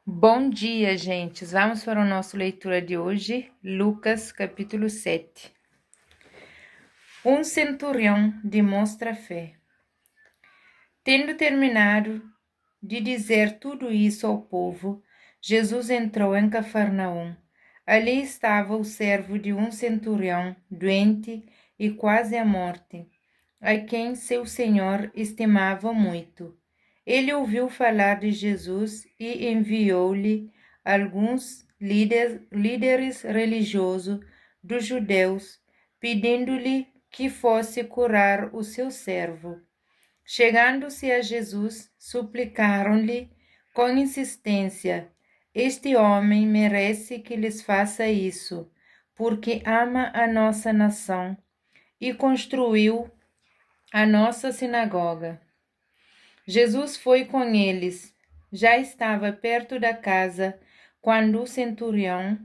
Bom dia, gente. Vamos para a nossa leitura de hoje, Lucas, capítulo 7. Um centurião demonstra fé. Tendo terminado de dizer tudo isso ao povo, Jesus entrou em Cafarnaum. Ali estava o servo de um centurião, doente e quase à morte, a quem seu senhor estimava muito. Ele ouviu falar de Jesus e enviou-lhe alguns líderes religiosos dos judeus, pedindo-lhe que fosse curar o seu servo. Chegando-se a Jesus, suplicaram-lhe com insistência: Este homem merece que lhes faça isso, porque ama a nossa nação e construiu a nossa sinagoga. Jesus foi com eles. Já estava perto da casa quando o centurião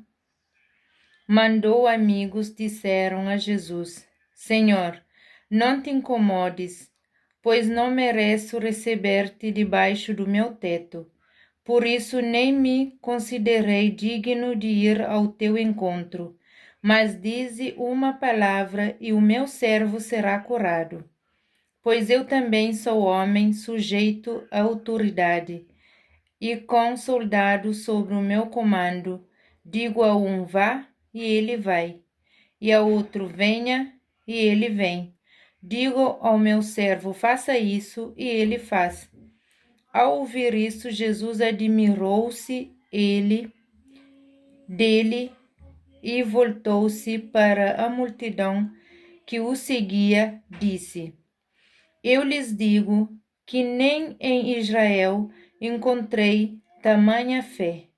mandou amigos disseram a Jesus: Senhor, não te incomodes, pois não mereço receber-te debaixo do meu teto. Por isso nem me considerei digno de ir ao teu encontro, mas dize uma palavra e o meu servo será curado. Pois eu também sou homem sujeito à autoridade, e com soldados sob o meu comando, digo a um vá, e ele vai, e ao outro venha, e ele vem. Digo ao meu servo faça isso, e ele faz. Ao ouvir isso, Jesus admirou-se dele e voltou-se para a multidão que o seguia, disse: Eu lhes digo que nem em Israel encontrei tamanha fé.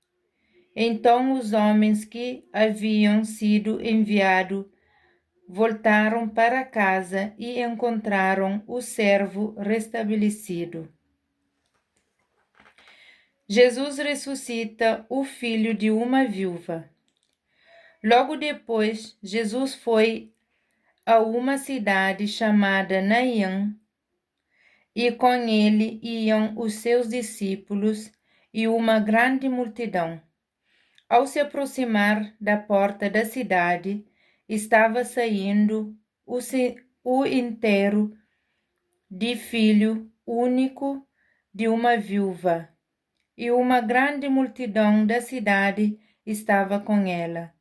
Então os homens que haviam sido enviados voltaram para casa e encontraram o servo restabelecido. Jesus ressuscita o filho de uma viúva. Logo depois, Jesus foi a uma cidade chamada Naim, e com ele iam os seus discípulos e uma grande multidão. Ao se aproximar da porta da cidade, estava saindo o enterro de filho único de uma viúva, e uma grande multidão da cidade estava com ela.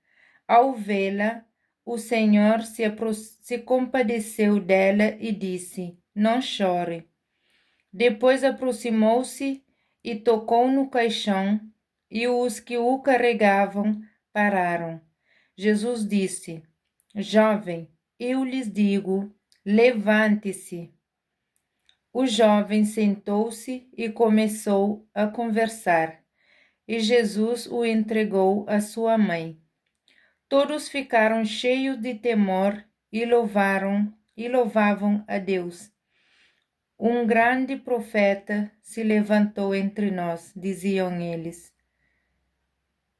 Ao vê-la, o Senhor se compadeceu dela e disse: Não chore. Depois aproximou-se e tocou no caixão, e os que o carregavam pararam. Jesus disse: Jovem, eu lhes digo, levante-se. O jovem sentou-se e começou a conversar, e Jesus o entregou à sua mãe. Todos ficaram cheios de temor e louvavam a Deus. Um grande profeta se levantou entre nós, diziam eles.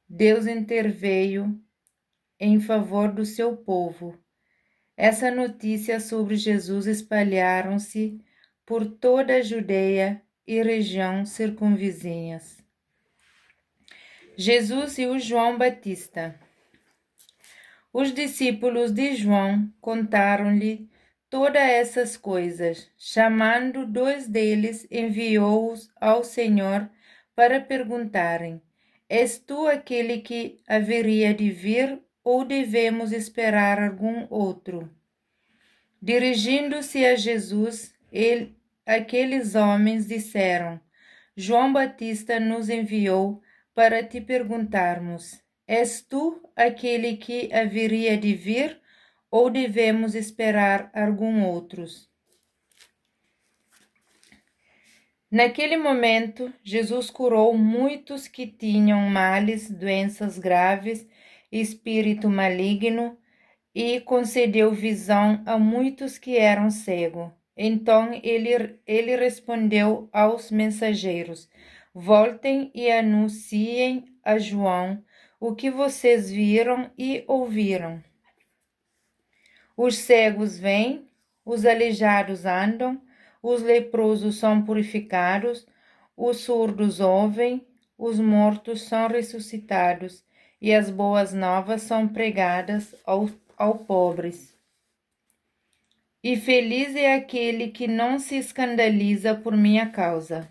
Deus interveio em favor do seu povo. Essa notícia sobre Jesus espalharam-se por toda a Judeia e região circunvizinhas. Jesus e o João Batista. Os discípulos de João contaram-lhe todas essas coisas. Chamando 2 deles, enviou-os ao Senhor para perguntarem: És tu aquele que haveria de vir, ou devemos esperar algum outro? Dirigindo-se a Jesus, aqueles homens disseram: João Batista nos enviou para te perguntarmos: És tu aquele que haveria de vir, ou devemos esperar algum outro? Naquele momento, Jesus curou muitos que tinham males, doenças graves, espírito maligno, e concedeu visão a muitos que eram cegos. Então ele respondeu aos mensageiros: Voltem e anunciem a João o que vocês viram e ouviram. Os cegos vêm, os aleijados andam, os leprosos são purificados, os surdos ouvem, os mortos são ressuscitados e as boas novas são pregadas aos pobres. E feliz é aquele que não se escandaliza por minha causa.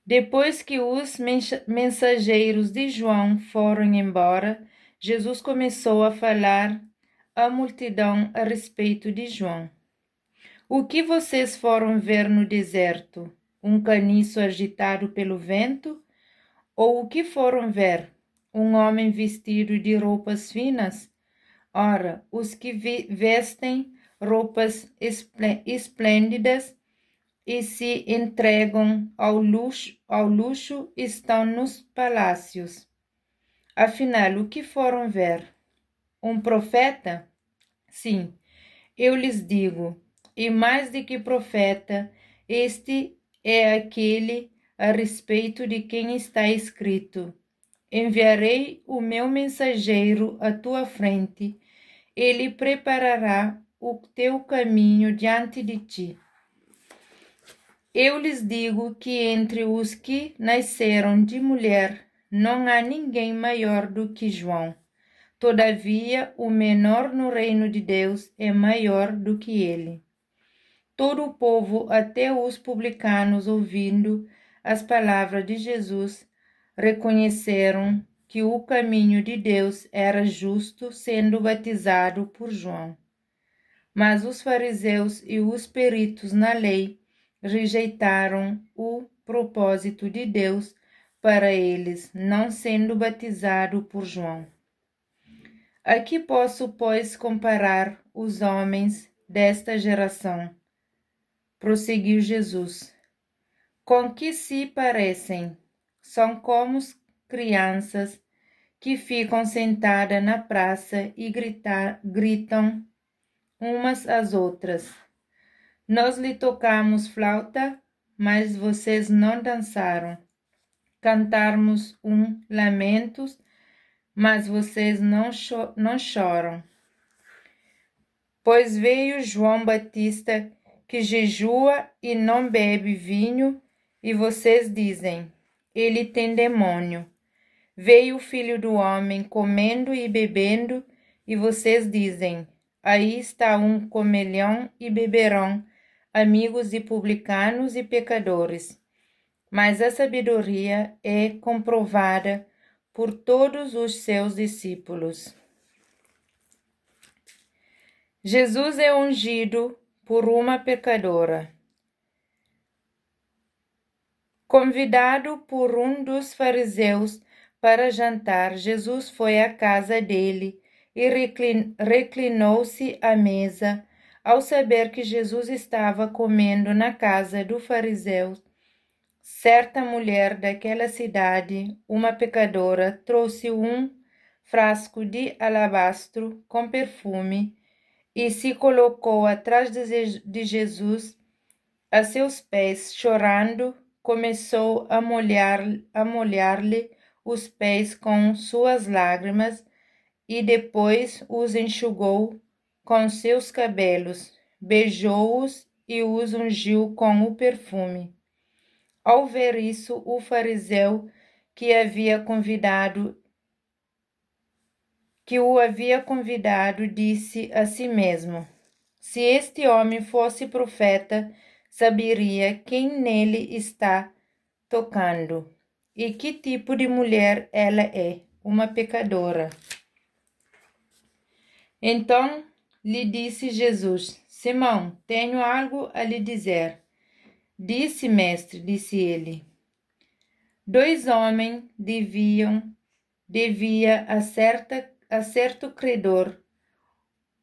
Depois que os mensageiros de João foram embora, Jesus começou a falar à multidão a respeito de João. O que vocês foram ver no deserto? Um caniço agitado pelo vento? Ou o que foram ver? Um homem vestido de roupas finas? Ora, os que vestem roupas esplêndidas e se entregam ao luxo estão nos palácios. Afinal, o que foram ver? Um profeta? Sim, eu lhes digo, e mais do que profeta, este é aquele a respeito de quem está escrito: enviarei o meu mensageiro à tua frente, ele preparará o teu caminho diante de ti. Eu lhes digo que entre os que nasceram de mulher não há ninguém maior do que João. Todavia, o menor no reino de Deus é maior do que ele. Todo o povo, até os publicanos, ouvindo as palavras de Jesus, reconheceram que o caminho de Deus era justo, sendo batizado por João. Mas os fariseus e os peritos na lei rejeitaram o propósito de Deus para eles, não sendo batizado por João. Aqui posso, pois, comparar os homens desta geração, prosseguiu Jesus. Com que se parecem? São como crianças que ficam sentadas na praça e gritam umas às outras. Nós lhe tocamos flauta, mas vocês não dançaram. Cantarmos lamentos, mas vocês não choram. Pois veio João Batista, que jejua e não bebe vinho, e vocês dizem, ele tem demônio. Veio o Filho do Homem comendo e bebendo, e vocês dizem, aí está um comelhão e beberão, amigos de publicanos e pecadores. Mas a sabedoria é comprovada por todos os seus discípulos. Jesus é ungido por uma pecadora. Convidado por um dos fariseus para jantar, Jesus foi à casa dele e reclinou-se à mesa. Ao saber que Jesus estava comendo na casa do fariseu, certa mulher daquela cidade, uma pecadora, trouxe um frasco de alabastro com perfume e se colocou atrás de Jesus, a seus pés, chorando, começou a molhar-lhe os pés com suas lágrimas e depois os enxugou com seus cabelos, beijou-os e os ungiu com o perfume. Ao ver isso, o fariseu que o havia convidado disse a si mesmo: se este homem fosse profeta, saberia quem nele está tocando e que tipo de mulher ela é, uma pecadora. Então lhe disse Jesus: Simão, tenho algo a lhe dizer. Disse, mestre, disse ele. 2 homens devia a certo credor.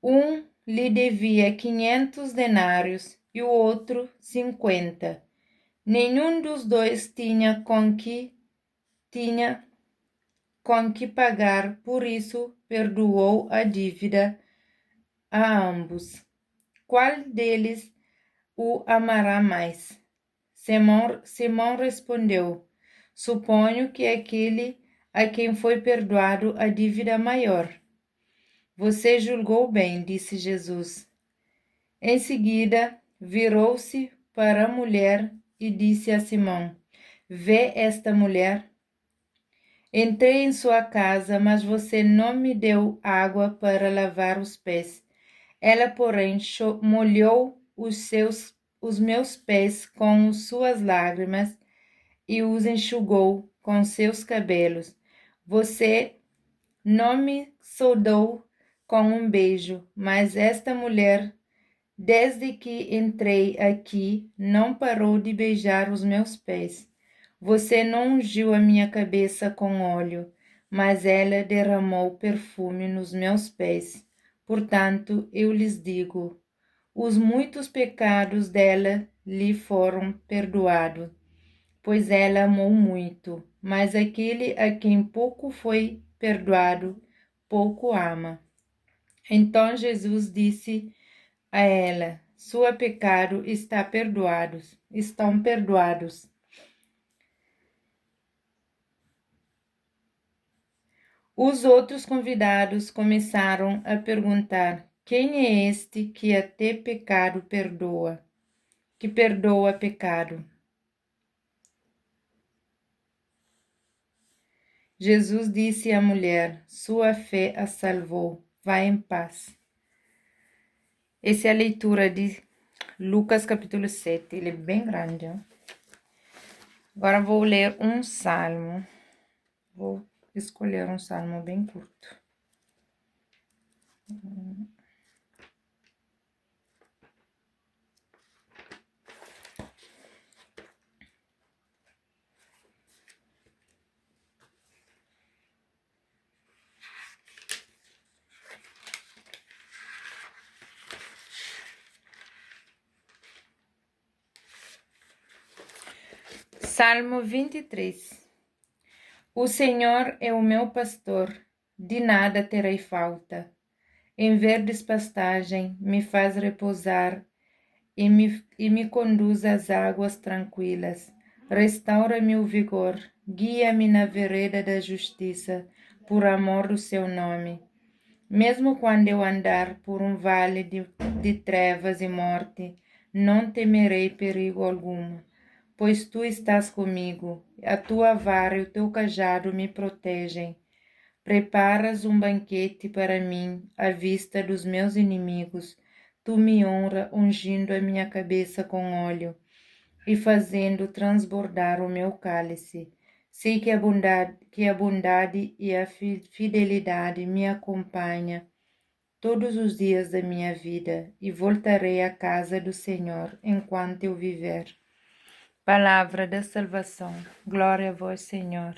Um lhe devia 500 denários e o outro 50. Nenhum dos dois tinha com que pagar, por isso perdoou a dívida a ambos. Qual deles o amará mais? Simão respondeu: suponho que aquele a quem foi perdoado a dívida maior. Você julgou bem, disse Jesus. Em seguida, virou-se para a mulher e disse a Simão: Vê esta mulher? Entrei em sua casa, mas você não me deu água para lavar os pés. Ela, porém, molhou os meus pés com suas lágrimas e os enxugou com seus cabelos. Você não me saudou com um beijo, mas esta mulher, desde que entrei aqui, não parou de beijar os meus pés. Você não ungiu a minha cabeça com óleo, mas ela derramou perfume nos meus pés. Portanto, eu lhes digo, os muitos pecados dela lhe foram perdoados, pois ela amou muito, mas aquele a quem pouco foi perdoado, pouco ama. Então Jesus disse a ela, seu pecado estão perdoados. Os outros convidados começaram a perguntar, quem é este que até pecado perdoa? Que perdoa pecado? Jesus disse à mulher, sua fé a salvou, vá em paz. Essa é a leitura de Lucas capítulo 7, ele é bem grande. Ó. Agora vou ler um salmo. Vou escolher um salmo bem curto. Salmo 23. O Senhor é o meu pastor, de nada terei falta. Em verdes pastagens me faz repousar e me conduz às águas tranquilas. Restaura-me o vigor, guia-me na vereda da justiça, por amor do seu nome. Mesmo quando eu andar por um vale de trevas e morte, não temerei perigo algum, pois tu estás comigo, a tua vara e o teu cajado me protegem. Preparas um banquete para mim à vista dos meus inimigos. Tu me honras ungindo a minha cabeça com óleo e fazendo transbordar o meu cálice. Sei que a bondade e a fidelidade me acompanham todos os dias da minha vida e voltarei à casa do Senhor enquanto eu viver. Palavra da salvação. Glória a vós, Senhor.